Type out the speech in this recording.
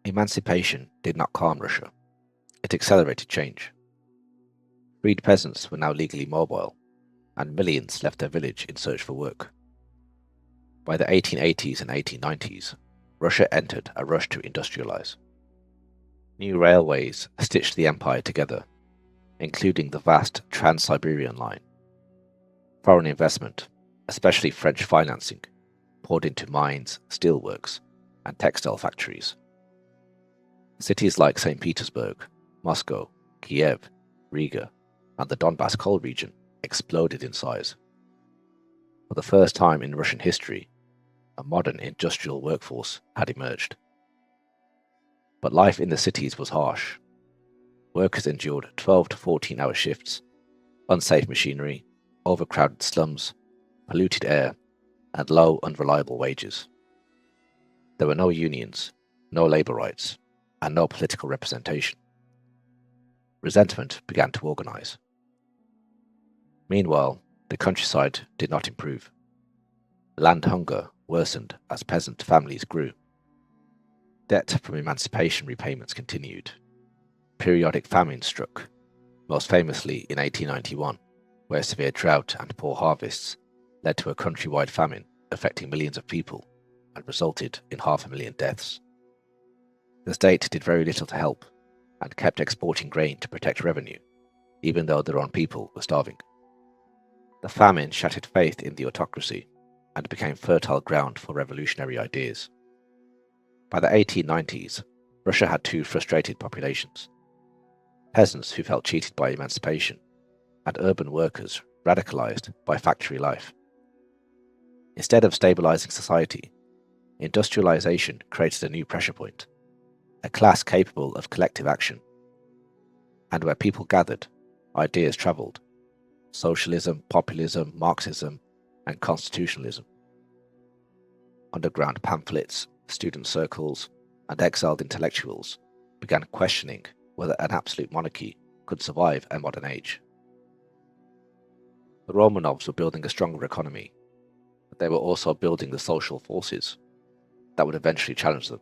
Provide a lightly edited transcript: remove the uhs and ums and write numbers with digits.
Emancipation did not calm Russia, it accelerated change. Freed peasants were now legally mobile, and millions left their village in search for work. By the 1880s and 1890s, Russia entered a rush to industrialize. New railways stitched the empire together, including the vast Trans-Siberian line. Foreign investment, especially French financing, poured into mines, steelworks, and textile factories. Cities like St. Petersburg, Moscow, Kiev, Riga, and the Donbass coal region exploded in size. For the first time in Russian history, a modern industrial workforce had emerged. But life in the cities was harsh. Workers endured 12 to 14-hour shifts, unsafe machinery, overcrowded slums, polluted air, and low, unreliable wages. There were no unions, no labour rights, and no political representation. Resentment began to organise. Meanwhile, the countryside did not improve. Land hunger worsened as peasant families grew. Debt from emancipation repayments continued. Periodic famines struck, most famously in 1891, where severe drought and poor harvests led to a countrywide famine affecting millions of people and resulted in 500,000 deaths. The state did very little to help and kept exporting grain to protect revenue, even though their own people were starving. The famine shattered faith in the autocracy and became fertile ground for revolutionary ideas. By the 1890s, Russia had two frustrated populations: peasants who felt cheated by emancipation, and urban workers radicalized by factory life. Instead of stabilizing society, industrialization created a new pressure point, a class capable of collective action. And where people gathered, ideas traveled: socialism, populism, Marxism, and constitutionalism. Underground pamphlets, student circles, and exiled intellectuals began questioning whether an absolute monarchy could survive a modern age. The Romanovs were building a stronger economy, but they were also building the social forces that would eventually challenge them.